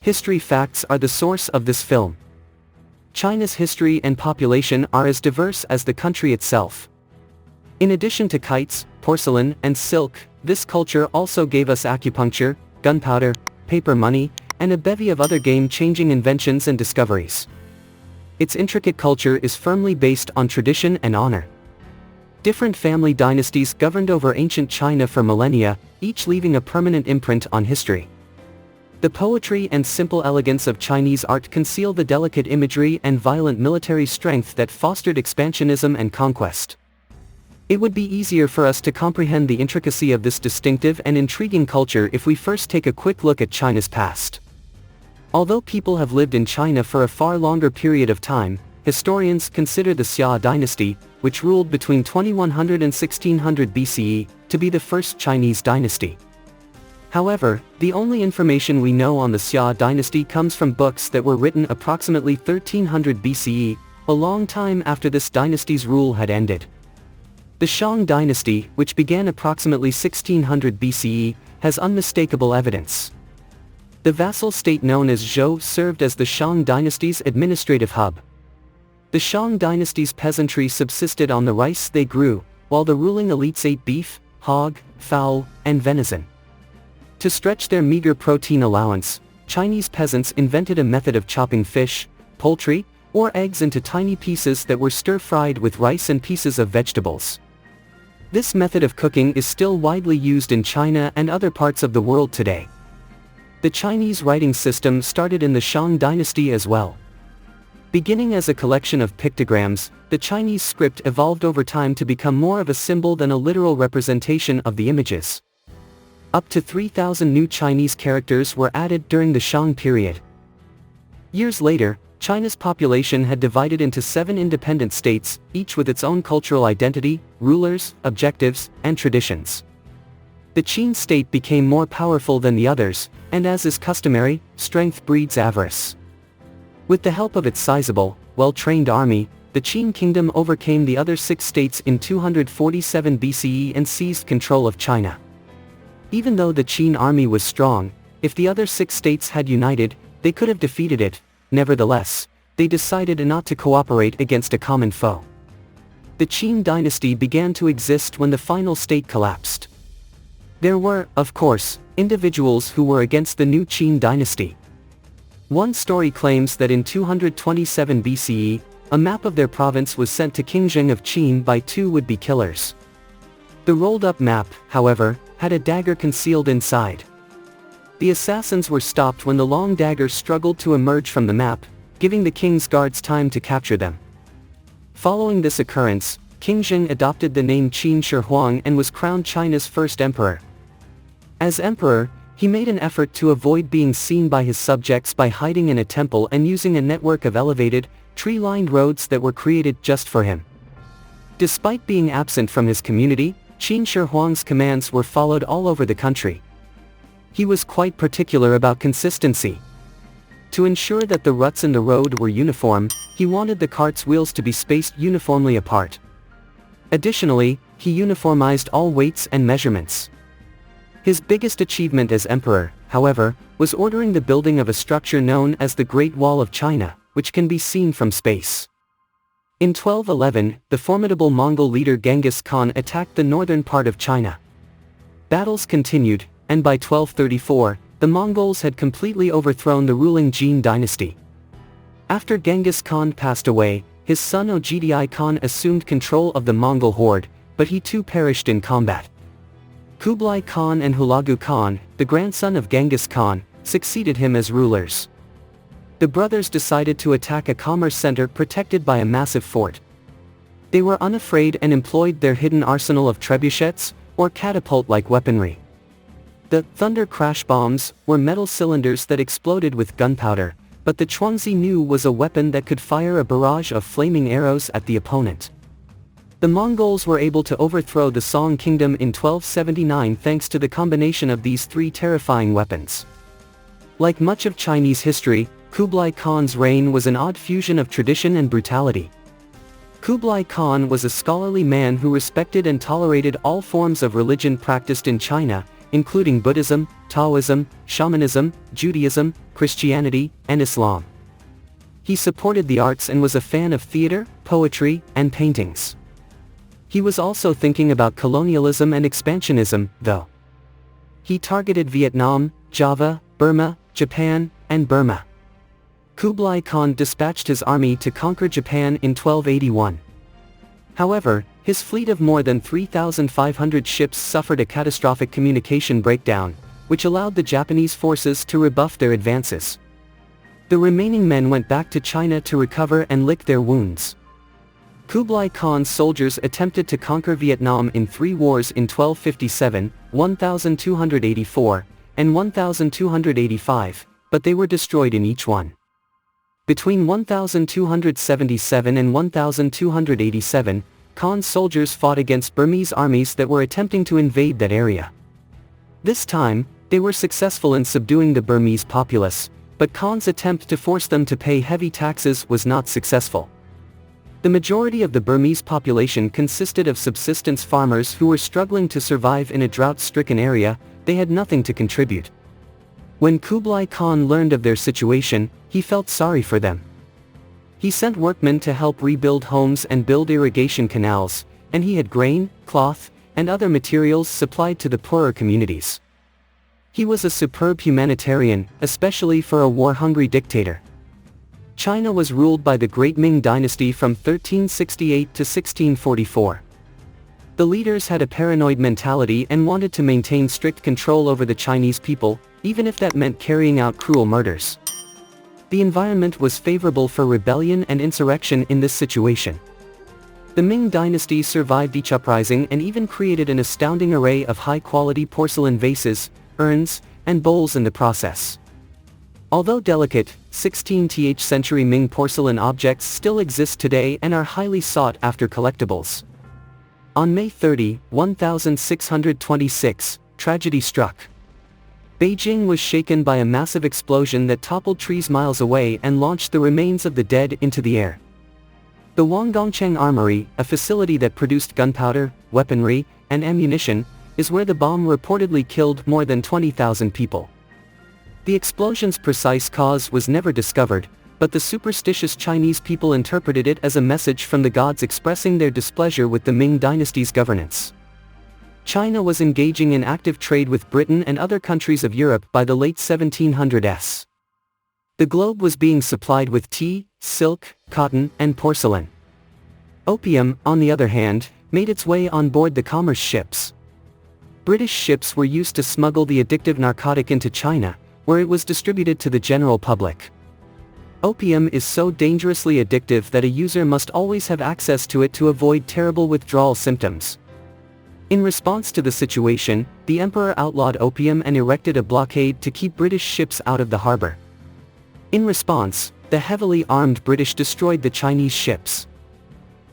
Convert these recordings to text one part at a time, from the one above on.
History facts are the source of this film. China's history and population are as diverse as the country itself. In addition to kites, porcelain, and silk, this culture also gave us acupuncture, gunpowder, paper money, and a bevy of other game-changing inventions and discoveries. Its intricate culture is firmly based on tradition and honor. Different family dynasties governed over ancient China for millennia, each leaving a permanent imprint on history. The poetry and simple elegance of Chinese art conceal the delicate imagery and violent military strength that fostered expansionism and conquest. It would be easier for us to comprehend the intricacy of this distinctive and intriguing culture if we first take a quick look at China's past. Although people have lived in China for a far longer period of time, historians consider the Xia Dynasty, which ruled between 2100 and 1600 BCE, to be the first Chinese dynasty. However, the only information we know on the Xia Dynasty comes from books that were written approximately 1300 BCE, a long time after this dynasty's rule had ended. The Tang Dynasty, which began approximately 1600 BCE, has unmistakable evidence. The vassal state known as Zhou served as the Tang Dynasty's administrative hub. The Tang Dynasty's peasantry subsisted on the rice they grew, while the ruling elites ate beef, hog, fowl, and venison. To stretch their meager protein allowance, Chinese peasants invented a method of chopping fish, poultry, or eggs into tiny pieces that were stir-fried with rice and pieces of vegetables. This method of cooking is still widely used in China and other parts of the world today. The Chinese writing system started in the Tang Dynasty as well. Beginning as a collection of pictograms, the Chinese script evolved over time to become more of a symbol than a literal representation of the images. Up to 3,000 new Chinese characters were added during the Shang period. Years later, China's population had divided into 7 independent states, each with its own cultural identity, rulers, objectives, and traditions. The Qin state became more powerful than the others, and as is customary, strength breeds avarice. With the help of its sizable, well-trained army, the Qin kingdom overcame the other 6 states in 247 BCE and seized control of China. Even though the Qin army was strong, if the other 6 states had united, they could have defeated it. Nevertheless, they decided not to cooperate against a common foe. The Qin dynasty began to exist when the final state collapsed. There were, of course, individuals who were against the new Qin dynasty. One story claims that in 227 BCE, a map of their province was sent to King Zheng of Qin by 2 would-be killers. The rolled-up map, however, had a dagger concealed inside. The assassins were stopped when the long dagger struggled to emerge from the map, giving the king's guards time to capture them. Following this occurrence, King Zheng adopted the name Qin Shi Huang and was crowned China's first emperor. As emperor, he made an effort to avoid being seen by his subjects by hiding in a temple and using a network of elevated, tree-lined roads that were created just for him. Despite being absent from his community, Qin Shi Huang's commands were followed all over the country. He was quite particular about consistency. To ensure that the ruts in the road were uniform, he wanted the cart's wheels to be spaced uniformly apart. Additionally, he uniformized all weights and measurements. His biggest achievement as emperor, however, was ordering the building of a structure known as the Great Wall of China, which can be seen from space. In 1211, the formidable Mongol leader Genghis Khan attacked the northern part of China. Battles continued, and by 1234, the Mongols had completely overthrown the ruling Jin dynasty. After Genghis Khan passed away, his son Ogedai Khan assumed control of the Mongol horde, but he too perished in combat. Kublai Khan and Hulagu Khan, the grandson of Genghis Khan, succeeded him as rulers. The brothers decided to attack a commerce center protected by a massive fort. They were unafraid and employed their hidden arsenal of trebuchets, or catapult-like weaponry. The thunder crash bombs were metal cylinders that exploded with gunpowder, but the Chuangzi Nu was a weapon that could fire a barrage of flaming arrows at the opponent. The Mongols were able to overthrow the Song kingdom in 1279 thanks to the combination of these 3 terrifying weapons. Like much of Chinese history, Kublai Khan's reign was an odd fusion of tradition and brutality. Kublai Khan was a scholarly man who respected and tolerated all forms of religion practiced in China, including Buddhism, Taoism, shamanism, Judaism, Christianity, and Islam. He supported the arts and was a fan of theater, poetry, and paintings. He was also thinking about colonialism and expansionism, though. He targeted Vietnam, Java, Burma, Japan, and Burma. Kublai Khan dispatched his army to conquer Japan in 1281. However, his fleet of more than 3,500 ships suffered a catastrophic communication breakdown, which allowed the Japanese forces to rebuff their advances. The remaining men went back to China to recover and lick their wounds. Kublai Khan's soldiers attempted to conquer Vietnam in 3 wars in 1257, 1284, and 1285, but they were destroyed in each one. Between 1277 and 1287, Khan's soldiers fought against Burmese armies that were attempting to invade that area. This time, they were successful in subduing the Burmese populace, but Khan's attempt to force them to pay heavy taxes was not successful. The majority of the Burmese population consisted of subsistence farmers who were struggling to survive in a drought-stricken area. They had nothing to contribute. When Kublai Khan learned of their situation, he felt sorry for them. He sent workmen to help rebuild homes and build irrigation canals, and he had grain, cloth, and other materials supplied to the poorer communities. He was a superb humanitarian, especially for a war-hungry dictator. China was ruled by the Great Ming Dynasty from 1368 to 1644. The leaders had a paranoid mentality and wanted to maintain strict control over the Chinese people, even if that meant carrying out cruel murders. The environment was favorable for rebellion and insurrection in this situation. The Ming Dynasty survived each uprising and even created an astounding array of high-quality porcelain vases, urns, and bowls in the process. Although delicate, 16th century Ming porcelain objects still exist today and are highly sought after collectibles. On May 30, 1626, tragedy struck. Beijing was shaken by a massive explosion that toppled trees miles away and launched the remains of the dead into the air. The Wangdongcheng Armory, a facility that produced gunpowder, weaponry, and ammunition, is where the bomb reportedly killed more than 20,000 people. The explosion's precise cause was never discovered, but the superstitious Chinese people interpreted it as a message from the gods expressing their displeasure with the Ming Dynasty's governance. China was engaging in active trade with Britain and other countries of Europe by the late 1700s. The globe was being supplied with tea, silk, cotton, and porcelain. Opium, on the other hand, made its way on board the commerce ships. British ships were used to smuggle the addictive narcotic into China, where it was distributed to the general public. Opium is so dangerously addictive that a user must always have access to it to avoid terrible withdrawal symptoms. In response to the situation, the emperor outlawed opium and erected a blockade to keep British ships out of the harbor. In response, the heavily armed British destroyed the Chinese ships.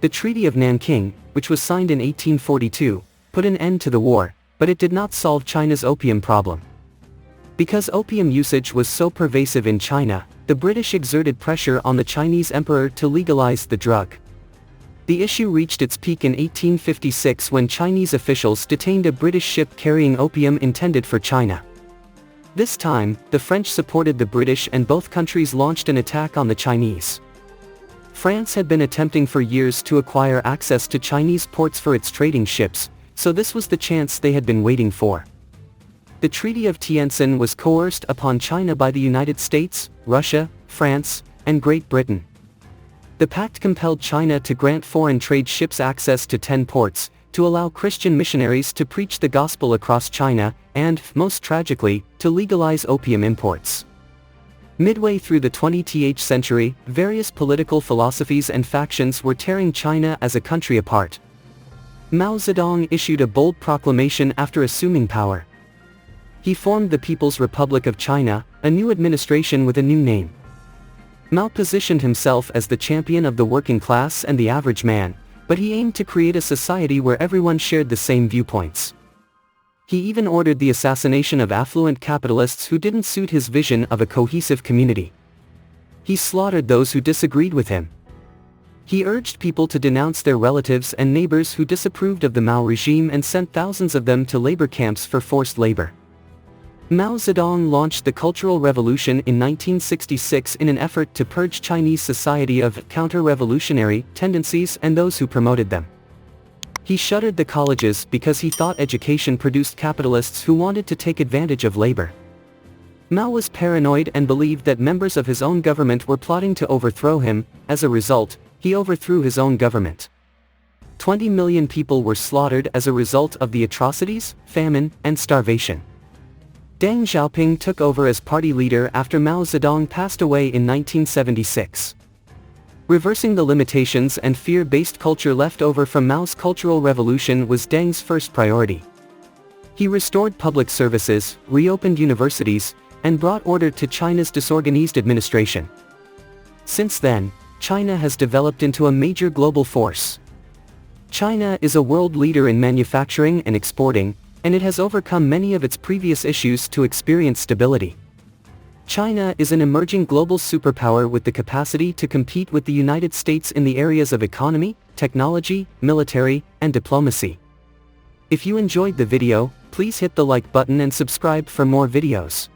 The Treaty of Nanking, which was signed in 1842, put an end to the war, but it did not solve China's opium problem. Because opium usage was so pervasive in China, the British exerted pressure on the Chinese emperor to legalize the drug. The issue reached its peak in 1856 when Chinese officials detained a British ship carrying opium intended for China. This time, the French supported the British and both countries launched an attack on the Chinese. France had been attempting for years to acquire access to Chinese ports for its trading ships, so this was the chance they had been waiting for. The Treaty of Tientsin was coerced upon China by the United States, Russia, France, and Great Britain. The pact compelled China to grant foreign trade ships access to 10 ports, to allow Christian missionaries to preach the gospel across China, and, most tragically, to legalize opium imports. Midway through the 20th century, various political philosophies and factions were tearing China as a country apart. Mao Zedong issued a bold proclamation after assuming power. He formed the People's Republic of China, a new administration with a new name. Mao positioned himself as the champion of the working class and the average man, but he aimed to create a society where everyone shared the same viewpoints. He even ordered the assassination of affluent capitalists who didn't suit his vision of a cohesive community. He slaughtered those who disagreed with him. He urged people to denounce their relatives and neighbors who disapproved of the Mao regime and sent thousands of them to labor camps for forced labor. Mao Zedong launched the Cultural Revolution in 1966 in an effort to purge Chinese society of counter-revolutionary tendencies and those who promoted them. He shuttered the colleges because he thought education produced capitalists who wanted to take advantage of labor. Mao was paranoid and believed that members of his own government were plotting to overthrow him. As a result, he overthrew his own government. 20 million people were slaughtered as a result of the atrocities, famine, and starvation. Deng Xiaoping took over as party leader after Mao Zedong passed away in 1976. Reversing the limitations and fear-based culture left over from Mao's Cultural Revolution was Deng's first priority. He restored public services, reopened universities, and brought order to China's disorganized administration. Since then, China has developed into a major global force. China is a world leader in manufacturing and exporting, and it has overcome many of its previous issues to experience stability. China is an emerging global superpower with the capacity to compete with the United States in the areas of economy, technology, military, and diplomacy. If you enjoyed the video, please hit the like button and subscribe for more videos.